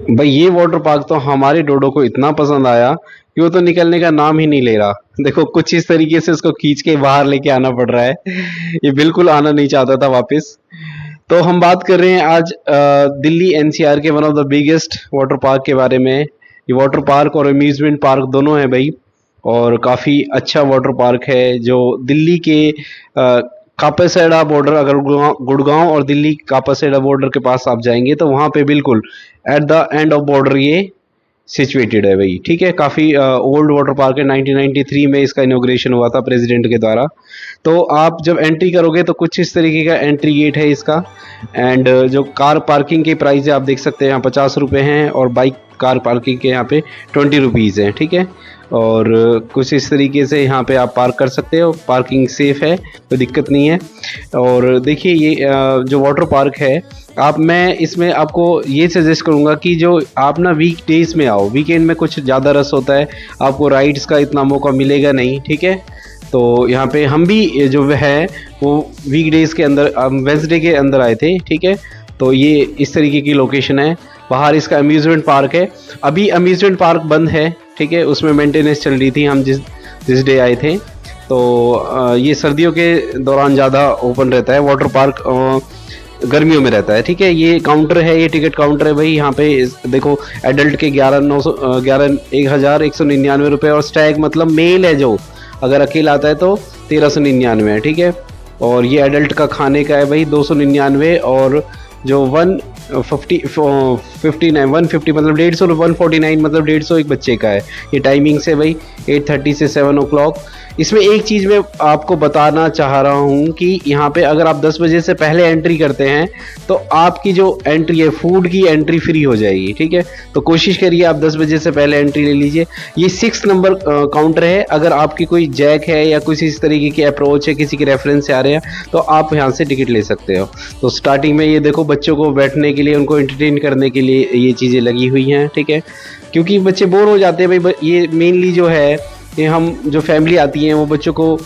भाई ये water park तो हमारे डोडो को इतना पसंद आया कि वो तो निकलने का नाम ही नहीं ले रहा। देखो कुछ इस तरीके से उसको खींच के बाहर लेके आना पड़ रहा है। ये बिल्कुल आना नहीं चाहता था वापस। तो हम बात कर रहे हैं आज दिल्ली एनसीआर के one of the biggest water park के बारे में। ये वाटर पार्क और अम्यूजमेंट पार्क दोनों है भाई, और काफ़ी अच्छा वाटर पार्क है जो दिल्ली के कापासेड़ा बॉर्डर, अगर गुड़गांव और दिल्ली कापासेड़ा बॉर्डर के पास आप जाएंगे तो वहाँ पे बिल्कुल at the end of border ये सिचुएटेड है भाई। ठीक है, काफ़ी ओल्ड वाटर पार्क है। 1993 में इसका इनॉग्रेशन हुआ था प्रेसिडेंट के द्वारा। तो आप जब एंट्री करोगे तो कुछ इस तरीके का एंट्री गेट है इसका। एंड जो कार पार्किंग के प्राइस है आप देख सकते हैं, यहाँ 50 रुपये हैं, और बाइक कार पार्किंग के यहाँ पे 20 रुपीज़ हैं। ठीक है, और कुछ इस तरीके से यहाँ पे आप पार्क कर सकते हो। पार्किंग सेफ़ है, कोई दिक्कत नहीं है। और देखिए ये जो वाटर पार्क है, मैं इसमें आपको ये सजेस्ट करूँगा कि जो आप ना वीक डेज़ में आओ। वीकेंड में कुछ ज़्यादा रश होता है, आपको राइड्स का इतना मौका मिलेगा नहीं। ठीक है, तो यहाँ पे हम भी जो है वो वीक डेज़ के अंदर, वेंसडे के अंदर आए थे। ठीक है, तो ये इस तरीके की लोकेशन है। बाहर इसका अम्यूज़मेंट पार्क है। अभी अम्यूज़मेंट पार्क बंद है। ठीक है, उसमें मेंटेनेंस चल रही थी हम जिस डे आए थे। तो ये सर्दियों के दौरान ज़्यादा ओपन रहता है वाटर पार्क, गर्मियों में रहता है। ठीक है, ये काउंटर है, ये टिकट काउंटर है भाई। यहाँ पे देखो एडल्ट के 11,199 रुपये, और स्टैग मतलब मेल है जो अगर अकेला आता है तो 1399 है। ठीक है, और ये एडल्ट का खाने का है भाई 299, और जो 150 मतलब 150, 149 मतलब 150 एक बच्चे का है। ये टाइमिंग से भाई 8:30 से 7 o'clock। इसमें एक चीज़ मैं आपको बताना चाह रहा हूँ कि यहाँ पे अगर आप 10 बजे से पहले एंट्री करते हैं तो आपकी जो एंट्री है, फूड की एंट्री फ्री हो जाएगी। ठीक है, तो कोशिश करिए आप 10 बजे से पहले एंट्री ले लीजिए। ये 6 नंबर काउंटर है। अगर आपकी कोई जैक है या किसी इस तरीके की अप्रोच है, किसी के रेफरेंस से आ रहे हैं, तो आप यहाँ से टिकट ले सकते हो। तो स्टार्टिंग में ये देखो बच्चों को बैठने के लिए, उनको एंटरटेन करने के लिए ये चीज़ें लगी हुई हैं। ठीक है, क्योंकि बच्चे बोर हो जाते हैं भाई। ये मेनली जो है, ये हम जो फैमिली आती हैं वो बच्चों को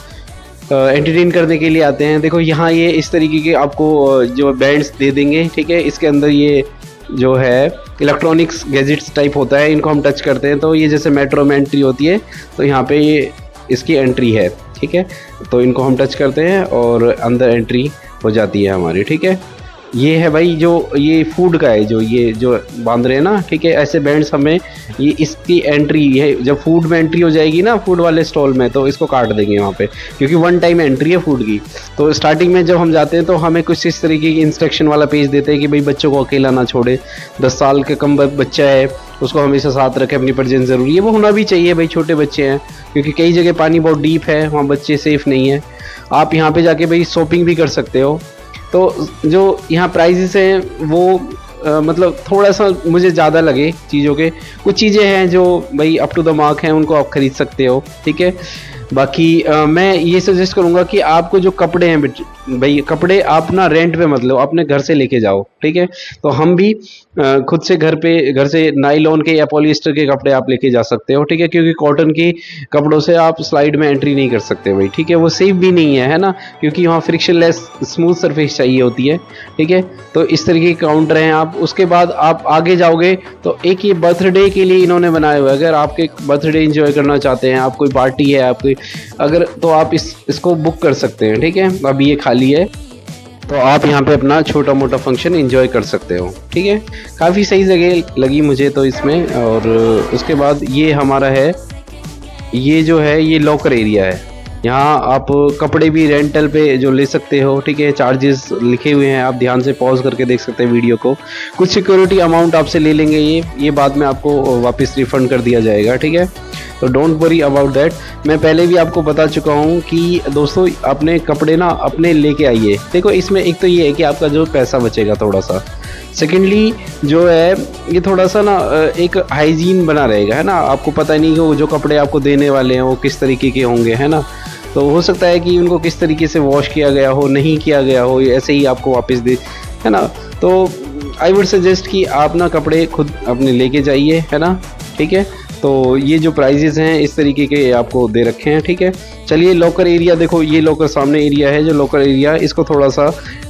एंटरटेन करने के लिए आते हैं। देखो यहाँ ये इस तरीके के आपको जो बैंड्स दे देंगे। ठीक है, इसके अंदर ये जो है इलेक्ट्रॉनिक्स गैजेट्स टाइप होता है, इनको हम टच करते हैं तो ये जैसे मेट्रो में एंट्री होती है, तो यहाँ पे ये इसकी एंट्री है। ठीक है, तो इनको हम टच करते हैं और अंदर एंट्री हो जाती है हमारी। ठीक है, ये है भाई जो ये फूड का है, जो ये जो बांध रहे हैं ना। ठीक है, ऐसे बैंड्स हमें, ये इसकी एंट्री है। जब फूड में एंट्री हो जाएगी ना, फूड वाले स्टॉल में, तो इसको काट देंगे वहाँ पे, क्योंकि 1 टाइम एंट्री है फूड की। तो स्टार्टिंग में जब हम जाते हैं तो हमें कुछ इस तरीके की इंस्ट्रक्शन वाला पेज देते हैं कि भाई बच्चों को अकेला ना छोड़े। 10 साल के कम बच्चा है उसको हमेशा साथ रखें, अपनी प्रेजेंस ज़रूरी है। वो होना भी चाहिए भाई, छोटे बच्चे हैं, क्योंकि कई जगह पानी बहुत डीप है, वहाँ बच्चे सेफ़ नहीं है। आप यहाँ पे जाके भाई शॉपिंग भी कर सकते हो। तो जो यहाँ प्राइजेस हैं वो मतलब थोड़ा सा मुझे ज़्यादा लगे चीज़ों के। कुछ चीज़ें हैं जो भाई अप टू द मार्क हैं, उनको आप ख़रीद सकते हो। ठीक है, बाकी मैं ये सजेस्ट करूँगा कि आपको जो कपड़े हैं भाई, कपड़े आप ना रेंट पे मत लो, अपने घर से लेके जाओ। ठीक है, तो हम भी खुद से घर से नायलॉन के या पॉलिएस्टर के कपड़े आप लेके जा सकते हो। ठीक है, क्योंकि कॉटन के कपड़ों से आप स्लाइड में एंट्री नहीं कर सकते भाई। ठीक है, वो सेफ भी नहीं है ना, क्योंकि वहाँ फ्रिक्शनलेस स्मूथ सरफेस चाहिए होती है। ठीक है, तो इस तरीके के काउंटर हैं। आप उसके बाद आप आगे जाओगे तो एक ये बर्थडे के लिए इन्होंने बनाया हुआ है। अगर आपके बर्थडे एंजॉय करना चाहते हैं, आप कोई पार्टी है आपकी, अगर तो आप इसको बुक कर सकते हैं। ठीक है, अभी ये खाली है, तो आप यहाँ पे अपना छोटा मोटा फंक्शन एंजॉय कर सकते हो। ठीक है, काफ़ी सही जगह लगी मुझे तो इसमें। और उसके बाद ये हमारा है, ये जो है ये लॉकर एरिया है। यहाँ आप कपड़े भी रेंटल पे जो ले सकते हो। ठीक है, चार्जेस लिखे हुए हैं, आप ध्यान से पॉज करके देख सकते हैं वीडियो को। कुछ सिक्योरिटी अमाउंट आपसे ले लेंगे, ये बाद में आपको वापस रिफ़ंड कर दिया जाएगा। ठीक है, तो डोंट वरी अबाउट दैट। मैं पहले भी आपको बता चुका हूँ कि दोस्तों अपने कपड़े ना अपने लेके आइए। देखो इसमें एक तो ये है कि आपका जो पैसा बचेगा थोड़ा सा, सेकेंडली जो है ये थोड़ा सा ना एक हाइजीन बना रहेगा, है ना। आपको पता नहीं कि वो जो कपड़े आपको देने वाले हैं वो किस तरीके के होंगे, है ना। तो हो सकता है कि उनको किस तरीके से वॉश किया गया हो, नहीं किया गया हो, ऐसे ही आपको वापस दे, है ना। तो आई वुड सजेस्ट कि आप ना कपड़े खुद अपने लेके जाइए, है ना। ठीक है, तो ये जो प्राइजेस हैं इस तरीके के आपको दे रखे हैं, ठीक है। चलिए लॉकर एरिया देखो, ये लॉकर सामने एरिया है जो लॉकर एरिया, इसको थोड़ा सा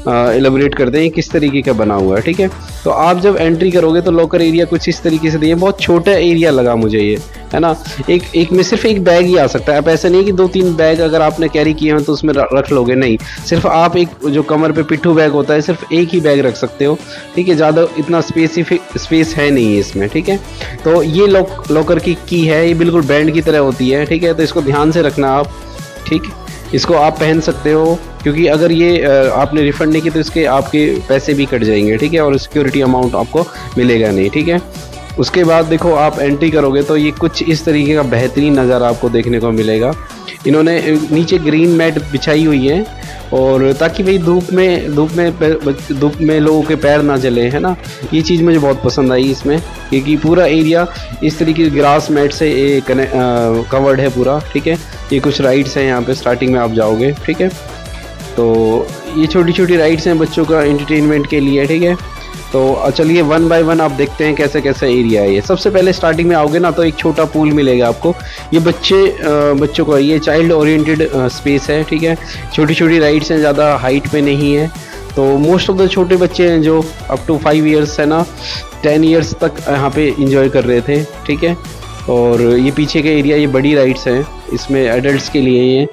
एलाबोरेट करते हैं किस तरीके का बना हुआ है, ठीक है। तो आप जब एंट्री करोगे तो लॉकर एरिया कुछ इस तरीके से दिए, बहुत छोटा एरिया लगा मुझे ये, है ना। एक में सिर्फ एक बैग ही आ सकता है। आप ऐसा नहीं कि 2-3 बैग अगर आपने कैरी किए हैं तो उसमें रख लोगे, नहीं, सिर्फ आप एक जो कमर पे पिट्ठू बैग होता है सिर्फ एक ही बैग रख सकते हो, ठीक है। ज़्यादा इतना स्पेस है नहीं इसमें, ठीक है। तो ये लॉकर की है, ये बिल्कुल बैंड की तरह होती है, ठीक है। तो इसको ध्यान से रखना आप, ठीक। इसको आप पहन सकते हो क्योंकि अगर ये आपने रिफंड नहीं किया तो इसके आपके पैसे भी कट जाएंगे, ठीक है, और सिक्योरिटी अमाउंट आपको मिलेगा नहीं, ठीक है। उसके बाद देखो आप एंट्री करोगे तो ये कुछ इस तरीके का बेहतरीन नज़ारा आपको देखने को मिलेगा। इन्होंने नीचे ग्रीन मैट बिछाई हुई है और ताकि भाई धूप में लोगों के पैर ना जले, है ना। ये चीज़ मुझे बहुत पसंद आई इसमें, क्योंकि पूरा एरिया इस तरीके के ग्रास मैट से कवर्ड है पूरा, ठीक है। ये कुछ राइड्स हैं यहाँ पे स्टार्टिंग में आप जाओगे, ठीक है। तो ये छोटी छोटी राइड्स हैं बच्चों का एंटरटेनमेंट के लिए, ठीक है। तो चलिए 1 बाय 1 आप देखते हैं कैसे कैसे एरिया है ये। सबसे पहले स्टार्टिंग में आओगे ना तो एक छोटा पूल मिलेगा आपको, ये बच्चों को, ये चाइल्ड ओरिएंटेड स्पेस है, ठीक है। छोटी छोटी राइड्स हैं, ज़्यादा हाइट पे नहीं है। तो मोस्ट ऑफ द छोटे बच्चे हैं जो अप टू 5 ईयर्स है ना, 10 ईयर्स तक यहाँ पे इंजॉय कर रहे थे, ठीक है। और ये पीछे के एरिया, ये बड़ी राइड्स हैं, इसमें एडल्ट्स के लिए ये।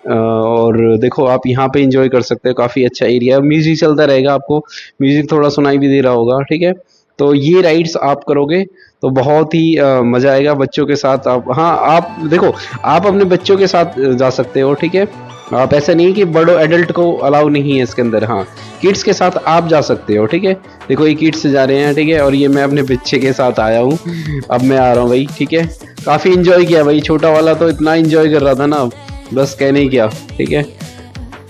और देखो आप यहाँ पे एंजॉय कर सकते हो, काफ़ी अच्छा एरिया, म्यूज़िक चलता रहेगा, आपको म्यूज़िक थोड़ा सुनाई भी दे रहा होगा, ठीक है। तो ये राइड्स आप करोगे तो बहुत ही मज़ा आएगा बच्चों के साथ। आप, हाँ, आप देखो आप अपने बच्चों के साथ जा सकते हो, ठीक है। आप ऐसा नहीं कि बड़ो एडल्ट को अलाउ नहीं है इसके अंदर, हाँ, किड्स के साथ आप जा सकते हो, ठीक है। देखो ये किड्स जा रहे हैं, ठीक है, और ये मैं अपने बच्चे के साथ आया हूँ, अब मैं आ रहा हूँ भाई, ठीक है। काफ़ी इंजॉय किया भाई, छोटा वाला तो इतना इंजॉय कर रहा था ना, बस कहने ही क्या, ठीक है।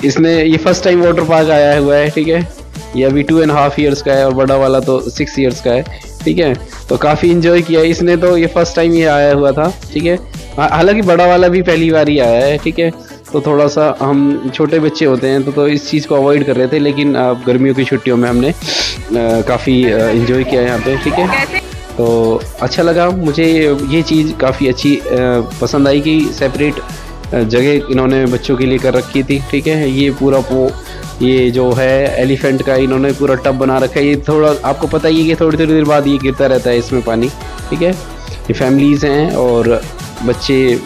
इसने ये फर्स्ट टाइम वाटर पार्क आया हुआ है, ठीक है। ये अभी 2.5 ईयर्स का है और बड़ा वाला तो 6 ईयर्स का है, ठीक है। तो काफ़ी इंजॉय किया इसने, तो ये फर्स्ट टाइम ये आया हुआ था, ठीक है। हालांकि बड़ा वाला भी पहली बार ही आया है, ठीक है। तो थोड़ा सा हम छोटे बच्चे होते हैं तो इस चीज़ को अवॉइड कर रहे थे, लेकिन गर्मियों की छुट्टियों में हमने काफ़ी इंजॉय किया यहाँ पे, ठीक है। तो अच्छा लगा मुझे, ये चीज़ काफ़ी अच्छी पसंद आई कि सेपरेट जगह इन्होंने बच्चों के लिए कर रखी थी, ठीक है। ये पूरा ये जो है एलिफेंट का इन्होंने पूरा टब बना रखा है। ये थोड़ा आपको पता ही है कि थोड़ी थोड़ी देर बाद ये गिरता रहता है इसमें पानी, ठीक है। ये फैमिलीज़ हैं और बच्चे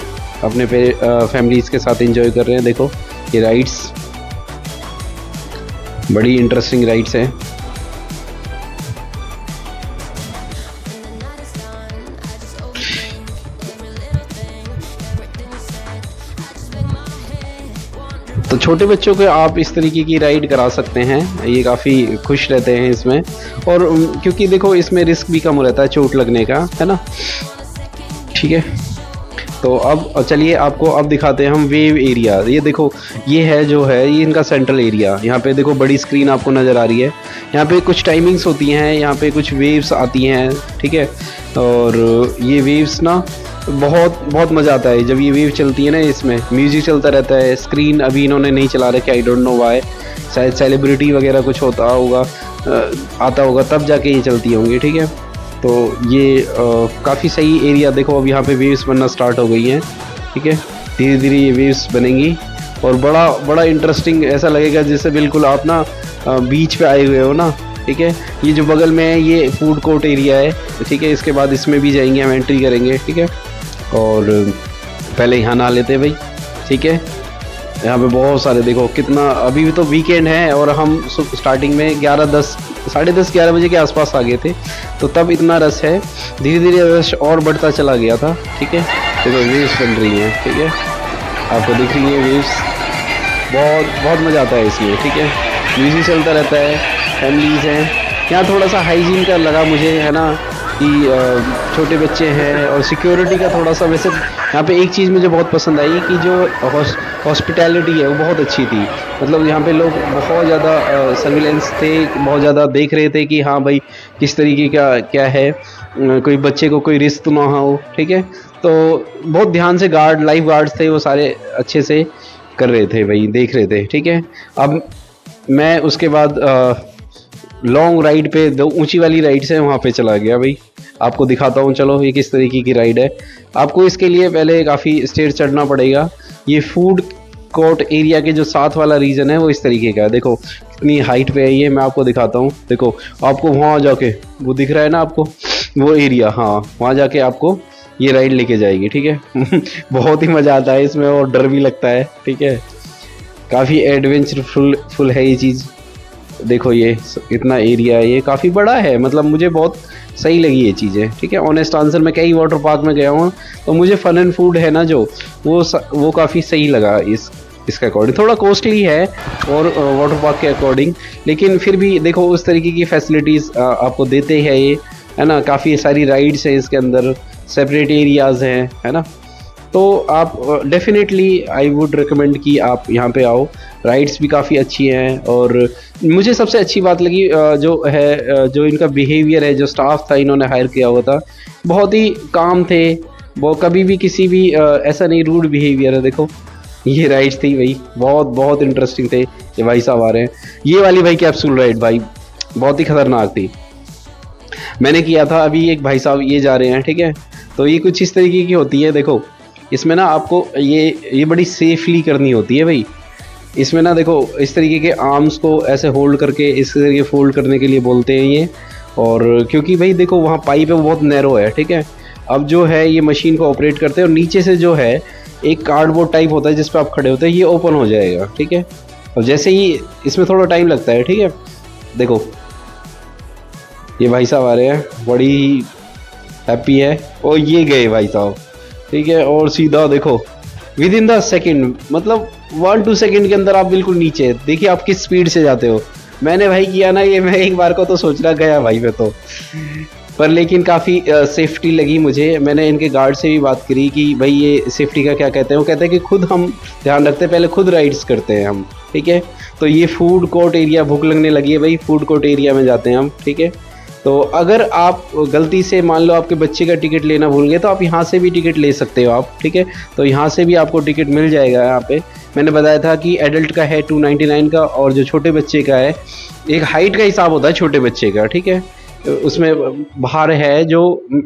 अपने फैमिलीज़ के साथ एंजॉय कर रहे हैं। देखो ये राइड्स बड़ी इंटरेस्टिंग राइड्स हैं। तो छोटे बच्चों को आप इस तरीके की राइड करा सकते हैं, ये काफ़ी खुश रहते हैं इसमें। और क्योंकि देखो इसमें रिस्क भी कम रहता है चोट लगने का, है ना, ठीक है। तो अब चलिए आपको अब दिखाते हैं हम वेव एरिया। ये देखो ये है जो है ये इनका सेंट्रल एरिया। यहाँ पे देखो बड़ी स्क्रीन आपको नज़र आ रही है। यहाँ पे कुछ टाइमिंग्स होती हैं, यहाँ पे कुछ वेव्स आती हैं, ठीक है। और ये वेव्स ना बहुत बहुत मज़ा आता है जब ये वेव चलती है ना, इसमें म्यूज़िक चलता रहता है। स्क्रीन अभी इन्होंने नहीं चला रखा, आई डोंट नो व्हाई, शायद सेलिब्रिटी वगैरह कुछ होता होगा, आता होगा तब जाके ये चलती होंगी, ठीक है। तो ये काफ़ी सही एरिया। देखो अब यहाँ पे वेव्स बनना स्टार्ट हो गई हैं, ठीक है। धीरे धीरे ये वेव्स बनेंगी और बड़ा बड़ा इंटरेस्टिंग ऐसा लगेगा जैसे बिल्कुल आप ना बीच पे आए हुए हो ना, ठीक है। ये जो बगल में है ये फूड कोर्ट एरिया है, ठीक है। इसके बाद इसमें भी जाएंगे, हम एंट्री करेंगे, ठीक है। और पहले यहाँ नहा लेते हैं भाई, ठीक है। यहाँ पे बहुत सारे देखो कितना, अभी भी तो वीकेंड है और हम स्टार्टिंग में 11 10 11 बजे के आसपास आ गए थे, तो तब इतना रश है। धीरे धीरे रश और बढ़ता चला गया था, ठीक है। देखो वेव्स बन रही हैं, ठीक है, आपको दिख रही है वेव्स। बहुत बहुत मज़ा आता है इसमें, ठीक है। म्यूजिक चलता रहता है, फैमिलीज़ हैं यहाँ। थोड़ा सा हाइजीन का लगा मुझे, है ना, कि छोटे बच्चे हैं और सिक्योरिटी का थोड़ा सा। वैसे यहाँ पे एक चीज़ मुझे बहुत पसंद आई कि जो हॉस्पिटैलिटी है वो बहुत अच्छी थी। मतलब यहाँ पे लोग बहुत ज़्यादा सर्विलेंस थे, बहुत ज़्यादा देख रहे थे कि हाँ भाई किस तरीके का क्या है, कोई बच्चे को कोई रिस्क ना हो, ठीक है। तो बहुत ध्यान से लाइफ गार्ड्स थे, वो सारे अच्छे से कर रहे थे भाई, देख रहे थे, ठीक है। अब मैं उसके बाद लॉन्ग राइड पे, दो ऊंची वाली राइड्स हैं वहाँ पे चला गया भाई। आपको दिखाता हूँ। चलो ये किस तरीके की राइड है। आपको इसके लिए पहले काफ़ी स्टेयर चढ़ना पड़ेगा। ये फूड कोर्ट एरिया के जो साथ वाला रीजन है वो इस तरीके का है। देखो कितनी हाइट पे है ये, मैं आपको दिखाता हूँ। देखो आपको वहाँ जाके वो दिख रहा है ना आपको, वो एरिया, हाँ वहाँ जाके आपको ये राइड लेके जाएगी, ठीक है। बहुत ही मज़ा आता है इसमें और डर भी लगता है, ठीक है। काफ़ी एडवेंचरफुल है ये चीज़। देखो ये इतना एरिया है, ये काफ़ी बड़ा है, मतलब मुझे बहुत सही लगी ये चीज़ें, ठीक है। ऑनेस्ट आंसर, मैं कई वाटर पार्क में गया हूँ तो मुझे फन एंड फूड है ना जो वो काफ़ी सही लगा इसके अकॉर्डिंग। थोड़ा कॉस्टली है और वाटर पार्क के अकॉर्डिंग, लेकिन फिर भी देखो उस तरीके की फैसिलिटीज़ आपको देते हैं ये, है ना। काफ़ी सारी राइड्स हैं इसके अंदर, सेपरेट एरियाज़ हैं, है ना। तो आप डेफिनेटली आई वुड रिकमेंड कि आप यहाँ पे आओ। राइड्स भी काफ़ी अच्छी हैं और मुझे सबसे अच्छी बात लगी जो है जो इनका बिहेवियर है, जो स्टाफ था इन्होंने हायर किया हुआ था, बहुत ही काम थे वो, कभी भी किसी भी ऐसा नहीं रूड बिहेवियर है। देखो ये राइड्स थी भाई, बहुत बहुत इंटरेस्टिंग थे। ये भाई साहब आ रहे हैं, ये वाली भाई कैप्सूल राइड भाई बहुत ही खतरनाक थी, मैंने किया था। अभी एक भाई साहब ये जा रहे हैं, ठीक है। तो ये कुछ इस तरीके की होती है। देखो इसमें ना आपको ये बड़ी सेफली करनी होती है भाई। इसमें ना देखो इस तरीके के आर्म्स को ऐसे होल्ड करके इस तरीके फोल्ड करने के लिए बोलते हैं ये। और क्योंकि भाई देखो वहाँ पाइप है वो बहुत नैरो है, ठीक है। अब जो है ये मशीन को ऑपरेट करते हैं और नीचे से जो है एक कार्डबोर्ड टाइप होता है जिस पर आप खड़े होते हैं, ये ओपन हो जाएगा, ठीक है। और जैसे ही इसमें थोड़ा टाइम लगता है, ठीक है। देखो ये भाई साहब आ रहे हैं, बड़ी हैप्पी है और ये गए भाई साहब, ठीक है। और सीधा देखो विद इन द सेकेंड, मतलब 1-2 सेकेंड के अंदर आप बिल्कुल नीचे, देखिए आप किस स्पीड से जाते हो। मैंने भाई किया ना ये, मैं एक बार को तो सोचना गया भाई मैं तो, पर लेकिन काफ़ी सेफ्टी लगी मुझे। मैंने इनके गार्ड से भी बात करी कि भाई ये सेफ्टी का क्या कहते हैं। वो कहते हैं कि खुद हम ध्यान रखते हैं, पहले खुद राइड्स करते हैं हम, ठीक है। तो ये फूड कोर्ट एरिया, भूख लगने लगी है भाई, फूड कोर्ट एरिया में जाते हैं हम, ठीक है। तो अगर आप गलती से मान लो आपके बच्चे का टिकट लेना भूल गए तो आप यहाँ से भी टिकट ले सकते हो आप, ठीक है। तो यहाँ से भी आपको टिकट मिल जाएगा। यहाँ पे मैंने बताया था कि एडल्ट का है 299 का, और जो छोटे बच्चे का है, एक हाइट का हिसाब होता है छोटे बच्चे का, ठीक है। उसमें बाहर है जो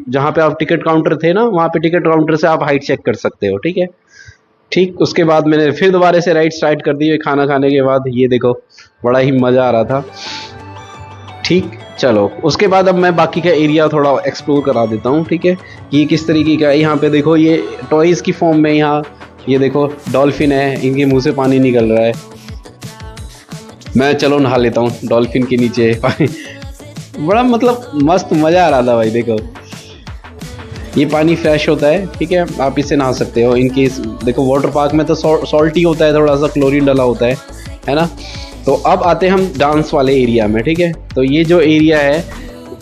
जहाँ पे आप टिकट काउंटर थे ना, वहाँ पे टिकट काउंटर से आप हाइट चेक कर सकते हो, ठीक है। ठीक उसके बाद मैंने फिर दोबारा से राइड स्टार्ट कर दी खाना खाने के बाद। ये देखो बड़ा ही मज़ा आ रहा था, ठीक। चलो उसके बाद अब मैं बाकी का एरिया थोड़ा एक्सप्लोर करा देता हूँ, ठीक है। ये किस तरीके का है। यहाँ पे देखो ये टॉयज़ की फॉर्म में, यहाँ ये देखो डॉल्फिन है, इनके मुंह से पानी निकल रहा है। मैं चलो नहा लेता हूँ डॉल्फिन के नीचे बड़ा मतलब मस्त मज़ा आ रहा था भाई। देखो ये पानी फ्रेश होता है, ठीक है, आप इससे नहा सकते हो। इनके देखो वाटर पार्क में तो सॉल्टी होता है, थोड़ा सा क्लोरीन डला होता है ना। तो अब आते हैं हम डांस वाले एरिया में, ठीक है। तो ये जो एरिया है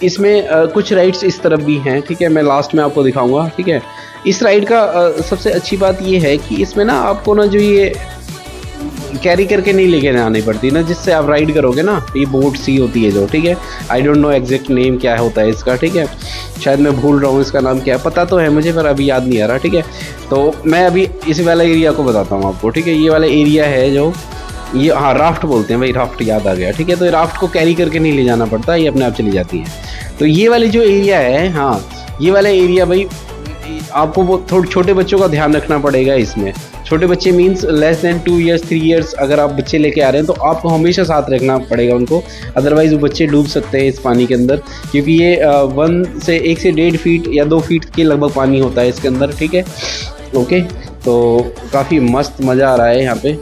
इसमें कुछ राइड्स इस तरफ भी हैं, ठीक है। मैं लास्ट में आपको दिखाऊंगा, ठीक है। इस राइड का सबसे अच्छी बात ये है कि इसमें ना आपको ना जो ये कैरी करके नहीं लेके आनी पड़ती ना, जिससे आप राइड करोगे ना, ये बोट सी होती है जो, ठीक है। I don't know exact name क्या होता है इसका, ठीक है। शायद मैं भूल रहा हूँ इसका नाम क्या है, पता तो है मुझे पर अभी याद नहीं आ रहा, ठीक है। तो मैं अभी इस वाला एरिया को बताता हूँ आपको, ठीक है। ये वाला एरिया है जो ये, हाँ राफ्ट बोलते हैं भाई, राफ्ट याद आ गया, ठीक है। तो राफ्ट को कैरी करके नहीं ले जाना पड़ता, ये अपने आप चली जाती है। तो ये वाली जो एरिया है, हाँ ये वाला एरिया भाई आपको वो थोड़े छोटे बच्चों का ध्यान रखना पड़ेगा इसमें। छोटे बच्चे means less than 2 years 3 years अगर आप बच्चे लेके आ रहे हैं तो आपको हमेशा साथ रखना पड़ेगा उनको, अदरवाइज़ वो बच्चे डूब सकते हैं इस पानी के अंदर, क्योंकि ये 1 से 1.5 फीट या 2 फीट के लगभग पानी होता है इसके अंदर, ठीक है। ओके, तो काफ़ी मस्त मज़ा आ रहा है यहाँ पे।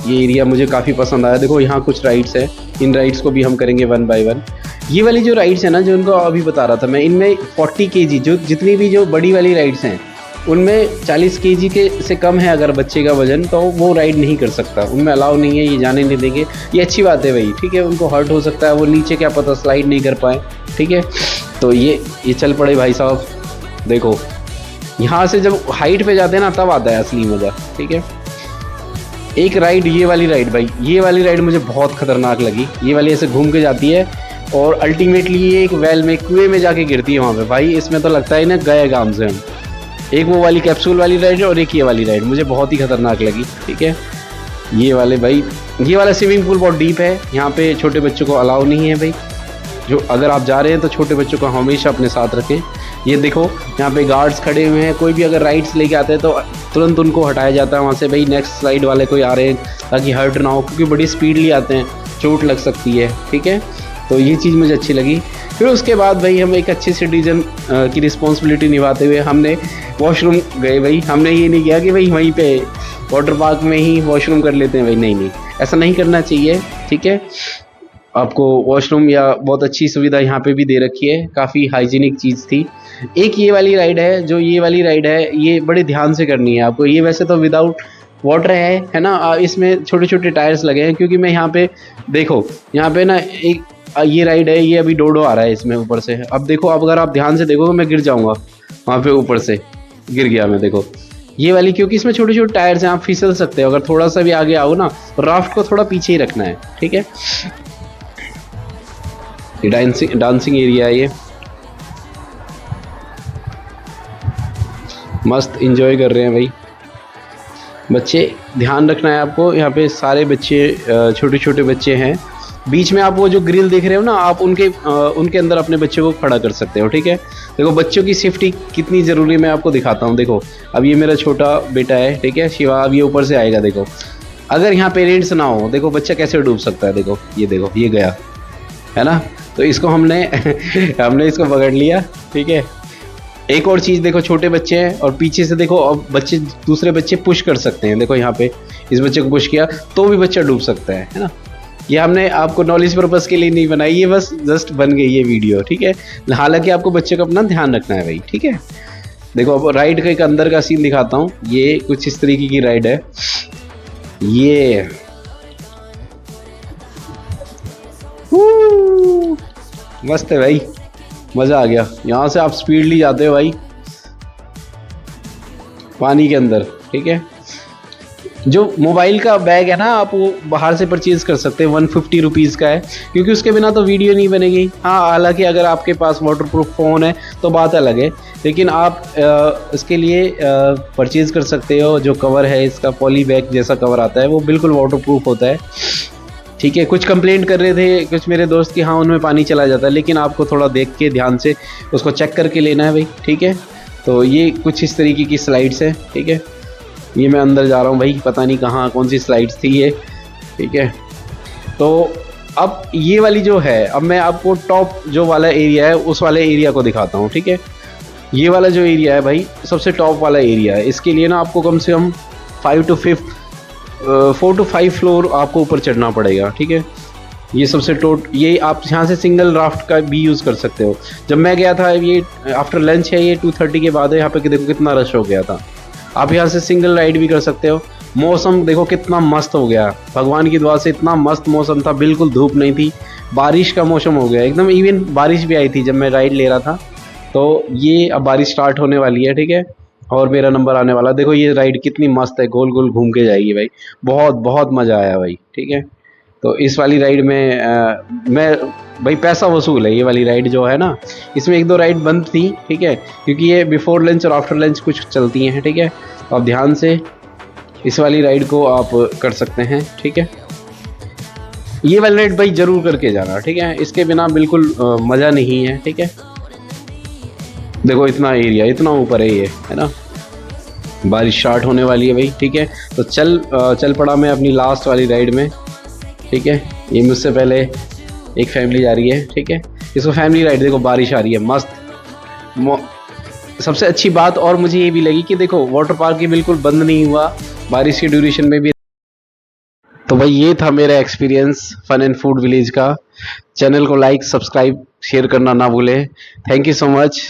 ये एरिया मुझे काफ़ी पसंद आया। देखो यहाँ कुछ राइड्स है, इन राइड्स को भी हम करेंगे 1 बाय 1। ये वाली जो राइड्स है ना, जो उनको अभी बता रहा था मैं, इनमें 40 kg जो जितनी भी जो बड़ी वाली राइड्स हैं उनमें 40 kg के से कम है अगर बच्चे का वजन, तो वो राइड नहीं कर सकता, उनमें अलाउ नहीं है, ये जाने नहीं देंगे। ये अच्छी बात है भाई, ठीक है। उनको हर्ट हो सकता है, वो नीचे क्या पता स्लाइड नहीं कर पाए, ठीक है। तो ये चल पड़े भाई साहब। देखो यहाँ से जब हाइट पे जाते हैं ना तब आता है असली मज़ा, ठीक है। एक राइड ये वाली राइड भाई, ये वाली राइड मुझे बहुत खतरनाक लगी। ये वाली ऐसे घूम के जाती है और अल्टीमेटली ये एक वेल में, कुएं में जाके गिरती है वहाँ पे भाई। इसमें तो लगता है ना गए गाम से हम। एक वो वाली कैप्सूल वाली राइड है और एक ये वाली राइड मुझे बहुत ही खतरनाक लगी, ठीक है। ये वाले भाई, ये वाला स्विमिंग पूल बहुत डीप है, यहाँ पे छोटे बच्चों को अलाउ नहीं है भाई, जो अगर आप जा रहे हैं तो छोटे बच्चों को हमेशा अपने साथ रखें। ये देखो यहाँ पे गार्ड्स खड़े हुए हैं, कोई भी अगर राइड्स लेके आते हैं तो तुरंत उनको हटाया जाता है वहाँ से, भाई नेक्स्ट स्लाइड वाले कोई आ रहे हैं ताकि हर्ट ना हो, क्योंकि बड़ी स्पीडली आते हैं, चोट लग सकती है। ठीक है, तो ये चीज़ मुझे अच्छी लगी। फिर उसके बाद भाई हम एक अच्छे सिटीजन की रिस्पॉन्सिबिलिटी निभाते हुए हमने वॉशरूम गए। भाई हमने ये नहीं किया कि भाई वहीं पे वाटर पार्क में ही वॉशरूम कर लेते हैं, भाई नहीं नहीं, ऐसा नहीं करना चाहिए। ठीक है, आपको वॉशरूम या बहुत अच्छी सुविधा यहाँ पे भी दे रखी है, काफ़ी हाइजीनिक चीज़ थी। एक ये वाली राइड है, जो ये वाली राइड है ये बड़े ध्यान से करनी है आपको। ये वैसे तो विदाउट वाटर है ना, इसमें छोटे छोटे टायर्स लगे हैं, क्योंकि मैं यहाँ पे देखो यहाँ पे ना एक ये राइड है, ये अभी डोडो आ रहा है इसमें ऊपर से। अब देखो, अब अगर आप ध्यान से देखोगे मैं गिर जाऊँगा वहाँ पे, ऊपर से गिर गया मैं। देखो ये वाली, क्योंकि इसमें छोटे छोटे टायर्स हैं, आप फिसल सकते हो। अगर थोड़ा सा भी आगे आओ ना, राफ्ट को थोड़ा पीछे ही रखना है। ठीक है, डांसिंग एरिया है ये, मस्त इंजॉय कर रहे हैं भाई बच्चे। ध्यान रखना है आपको, यहाँ पे सारे बच्चे छोटे छोटे बच्चे हैं। बीच में आप वो जो ग्रिल देख रहे हो ना, आप उनके अंदर अपने बच्चे को खड़ा कर सकते हो। ठीक है, देखो बच्चों की सेफ्टी कितनी ज़रूरी है मैं आपको दिखाता हूँ। देखो अब ये मेरा छोटा बेटा है, ठीक है शिवा, अब ये ऊपर से आएगा। देखो अगर यहाँ पेरेंट्स ना हो, देखो बच्चा कैसे डूब सकता है। देखो ये गया है ना, तो इसको हमने हमने इसको पकड़ लिया। ठीक है, एक और चीज़ देखो, छोटे बच्चे हैं और पीछे से देखो, अब बच्चे दूसरे बच्चे पुश कर सकते हैं। देखो यहाँ पे इस बच्चे को पुश किया तो भी बच्चा डूब सकता है ना। ये हमने आपको नॉलेज पर्पज़ के लिए नहीं बनाई, ये बस जस्ट बन गई ये वीडियो। ठीक है, हालांकि आपको बच्चे को अपना ध्यान रखना है भाई। ठीक है, देखो अब राइड का एक अंदर का सीन दिखाता हूँ। ये कुछ इस तरीके की राइड है, ये मस्त है भाई, मज़ा आ गया। यहाँ से आप स्पीडली जाते हो भाई पानी के अंदर। ठीक है, जो मोबाइल का बैग है ना, आप वो बाहर से परचेज़ कर सकते हैं, 150 रुपीज़ का है, क्योंकि उसके बिना तो वीडियो नहीं बनेगी। हाँ, हालांकि अगर आपके पास वाटरप्रूफ फ़ोन है तो बात अलग है, लेकिन आप इसके लिए परचेज़ कर सकते हो। जो कवर है इसका, पॉली बैग जैसा कवर आता है, वो बिल्कुल वाटरप्रूफ होता है। ठीक है, कुछ कंप्लेंट कर रहे थे कुछ मेरे दोस्त कि हाँ उनमें पानी चला जाता है, लेकिन आपको थोड़ा देख के ध्यान से उसको चेक करके लेना है भाई। ठीक है, तो ये कुछ इस तरीके की स्लाइड्स हैं। ठीक है, ये मैं अंदर जा रहा हूँ भाई, पता नहीं कहाँ कौन सी स्लाइड्स थी ये। ठीक है, तो अब ये वाली जो है, अब मैं आपको टॉप जो वाला एरिया है उस वाले एरिया को दिखाता हूँ। ठीक है, ये वाला जो एरिया है भाई सबसे टॉप वाला एरिया है। इसके लिए ना आपको कम से कम 4 to 5 फ्लोर आपको ऊपर चढ़ना पड़ेगा। ठीक है, ये सबसे ये आप यहाँ से सिंगल राफ्ट का भी यूज़ कर सकते हो। जब मैं गया था, ये आफ्टर लंच है, ये 2:30 के बाद है। यहाँ पे देखो कितना रश हो गया था। आप यहाँ से सिंगल राइड भी कर सकते हो। मौसम देखो कितना मस्त हो गया, भगवान की दुआ से इतना मस्त मौसम था, बिल्कुल धूप नहीं थी, बारिश का मौसम हो गया एकदम। इवन बारिश भी आई थी जब मैं राइड ले रहा था। तो ये अब बारिश स्टार्ट होने वाली है। ठीक है, और मेरा नंबर आने वाला। देखो ये राइड कितनी मस्त है, गोल गोल घूम के जाएगी भाई, बहुत बहुत मज़ा आया भाई। ठीक है, तो इस वाली राइड में मैं भाई पैसा वसूल है। ये वाली राइड जो है ना, इसमें 1-2 राइड बंद थी। ठीक है, क्योंकि ये बिफोर लंच और आफ्टर लंच कुछ चलती हैं। ठीक है, तो आप ध्यान से इस वाली राइड को आप कर सकते हैं। ठीक है, ये वाली राइड भाई ज़रूर करके जाना। ठीक है, इसके बिना बिल्कुल मज़ा नहीं है। ठीक है, देखो इतना एरिया, इतना ऊपर है ये, है ना। बारिश स्टार्ट होने वाली है भाई। ठीक है, तो चल पड़ा मैं अपनी लास्ट वाली राइड में। ठीक है, ये मुझसे पहले एक फैमिली जा रही है। ठीक है, इसको फैमिली राइड, देखो बारिश आ रही है मस्त। सबसे अच्छी बात और मुझे ये भी लगी कि देखो वाटर पार्क ये बिल्कुल बंद नहीं हुआ बारिश की ड्यूरेशन में भी। तो भाई ये था मेरा experience fun and food village का। चैनल को लाइक, सब्सक्राइब, शेयर करना ना भूलें। Thank you so much.